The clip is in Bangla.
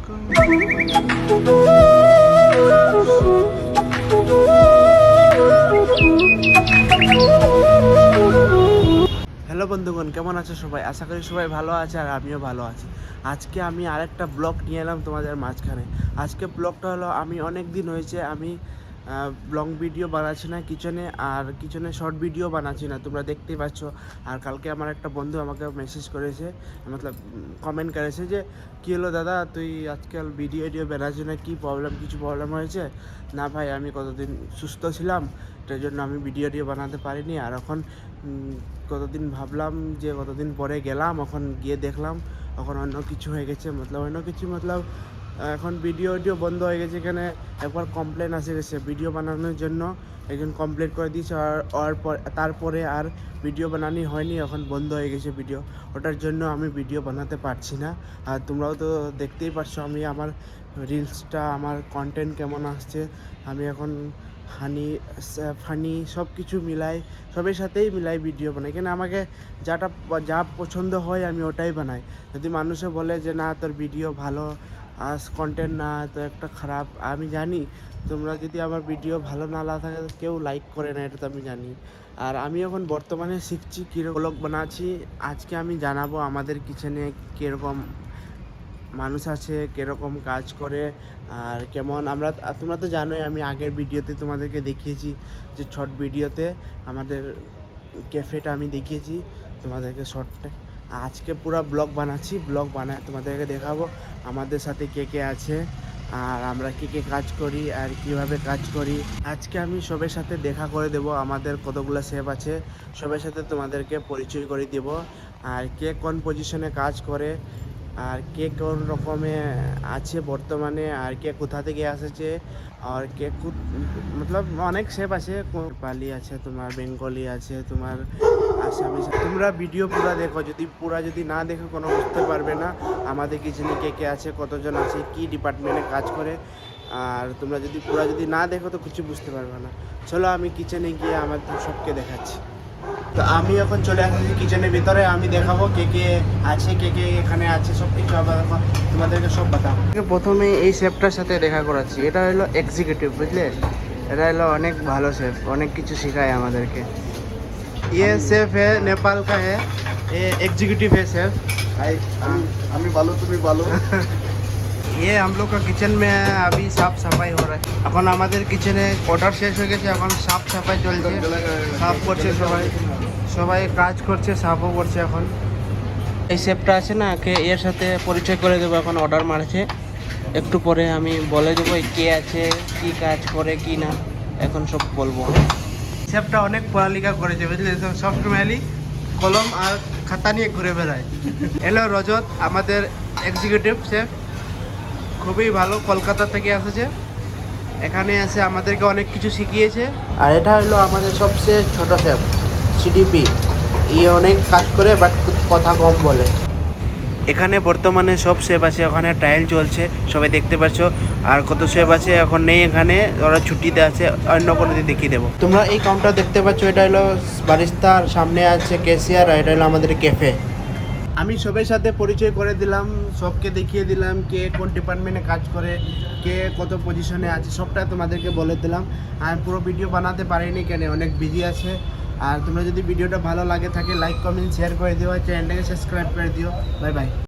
হ্যালো বন্ধুগণ, কেমন আছো সবাই? আশা করি সবাই ভালো আছে আর আমিও ভালো আছি। আজকে আমি আরেকটা ব্লগ নিয়ে এলাম তোমাদের মাঝখানে। আজকে ব্লগটা হলো, আমি অনেক দিন হয়েছে আমি লং ভিডিও বানাচ্ছি না কিচেনে, আর কিচেনে শর্ট ভিডিও বানাচ্ছি না, তোমরা দেখতেই পাচ্ছ। আর কালকে আমার একটা বন্ধু আমাকে মেসেজ করেছে, মতলব কমেন্ট করেছে যে কী হলো দাদা, তুই আজকাল ভিডিও বানাচ্ছি না, কী প্রবলেম, কিছু প্রবলেম হয়েছে? না ভাই, আমি কতদিন সুস্থ ছিলাম, তার জন্য আমি ভিডিও বানাতে পারিনি। আর এখন কতদিন ভাবলাম যে কতদিন পরে গেলাম, এখন গিয়ে দেখলাম এখন অন্য কিছু হয়ে গেছে, অন্য কিছু এখন ভিডিও বন্ধ হয়ে গেছে। এখানে একবার কমপ্লেন আসে গেছে ভিডিও বানানোর জন্য, একজন কমপ্লেন করে দিয়েছে, আর তারপরে আর ভিডিও বানানো হয়নি, এখন বন্ধ হয়ে গেছে ভিডিও। ওটার জন্য আমি ভিডিও বানাতে পারছি না। আর তোমরাও তো দেখতেই পারছো আমি আমার রিলসটা, আমার কন্টেন্ট কেমন আসছে। আমি এখন ফানি সব কিছু মিলাই, সবের সাথেই মিলাই ভিডিও বানাই, কেন আমাকে যা পছন্দ হয় আমি ওটাই বানাই। যদি মানুষে বলে যে না তোর ভিডিও ভালো কন্টেন্ট না, তো একটা খারাপ, আমি জানি তোমরা যদি আমার ভিডিও ভালো না লাগে কেউ লাইক করে না, এটা তো আমি জানি। আর আমি এখন বর্তমানে শিখছি কীরকম ব্লগ বানাচ্ছি। আজকে আমি জানাবো আমাদের কিচেনে কীরকম মানুষ আছে, কীরকম কাজ করে, আর কেমন তোমরা তো জানোই, আমি আগের ভিডিওতে তোমাদেরকে দেখিয়েছি যে শর্ট ভিডিওতে আমাদের ক্যাফেটা আমি দেখিয়েছি তোমাদেরকে শর্টটা। আজকে পুরো ব্লগ বানাচ্ছি, ব্লগ বানায় তোমাদেরকে দেখাবো আমাদের সাথে কে কে আছে, আর আমরা কে কাজ করি আর কিভাবে কাজ করি। আজকে আমি সবার সাথে দেখা করে দেব, আমাদের কতগুলো শেফ আছে সবার সাথে তোমাদেরকে পরিচয় করে দেব, আর কে কোন পজিশনে কাজ করে, আর কে কোন রকমে আছে বর্তমানে, আর কে কোথা থেকে এসেছে, আর কে মতলব অনেক শেপ আছে, পালি আছে, তোমার বেঙ্গলি আছে, তোমার আসামি। তোমরা ভিডিও পুরো দেখো, যদি না দেখো কোনো বুঝতে পারবে না আমাদের কিচেনে কে আছে, কতজন আছে, কি ডিপার্টমেন্টে কাজ করে। আর তোমরা যদি না দেখো তো কিছু বুঝতে পারবে না। চলো আমি কিচেনে গিয়ে আমাদের সবকে দেখাচ্ছি। তো আমি এখন চলে আসছি কিচেনের ভিতরে, আমি দেখাবো কে আছে, কে এখানে আছে, সব কিছু আবার তোমাদেরকে সব বাতাবো। প্রথমে এই শেফটার সাথে দেখা করাচ্ছি, এটা হলো এক্সিকিউটিভ, বুঝলে? এটা হলো অনেক ভালো শেফ, অনেক কিছু শেখায় আমাদেরকে। ये शेफ है, नेपाल का है, ये एग्जीक्यूटिव है शेफ। আমি ভালো, তুমি ভালো। ये हम लोग का किचन में है, अभी साफ सफाई हो रहा है। এখন আমাদের কিচেনে অর্ডার শেষ হয়ে গেছে, এখন সাফ সাফাই চলছে, সাফ করছে সবাই কাজ করছে, সাফও করছে। এখন এই শেফটা আছে না, এর সাথে পরিচয় করে দেবো, এখন অর্ডার মারছে, একটু পরে আমি বলে দেবো কে আছে, কি কাজ করে কি না, এখন সব বলবো। শেফটা অনেক পড়ালেখা করেছে, বুঝলে? সবসময় কলম আর খাতা নিয়ে ঘুরে বেড়ায়। এলো রজত, আমাদের এক্সিকিউটিভ শেফ, খুবই ভালো, কলকাতা থেকে এসেছে, এখানে এসে আমাদেরকে অনেক কিছু শিখিয়েছে। আর এটা হলো আমাদের সবচেয়ে ছোট শেফ, সিডিপি। ইয়ে অনেক কাজ করে বাট কথা কম বলে। এখানে বর্তমানে সব শেফ আছে, ওখানে ট্রায়াল চলছে, সবাই দেখতে পাচ্ছ। আর কত শেফ আছে এখন নেই এখানে, ওরা ছুটিতে আছে, অন্য কোনো দিন দেখিয়ে দেবো। তোমরা এই কাউন্টার দেখতে পাচ্ছ, এটা হলো বারিস্তার, সামনে আছে ক্যাশিয়ার, আর এটা হলো আমাদের ক্যাফে। আমি সবার সাথে পরিচয় করে দিলাম, সবকে দেখিয়ে দিলাম কে কোন ডিপার্টমেন্টে কাজ করে, কে কত পজিশনে আছে, সবটা তোমাদেরকে বলে দিলাম। আর পুরো ভিডিও বানাতে পারিনি, কেন অনেক বিজি আছে। আর তোমরা যদি ভিডিওটা ভালো লাগে থাকে লাইক কমেন্ট শেয়ার করে দিও, চ্যানেলটাকে সাবস্ক্রাইব করে দিও। Bye bye.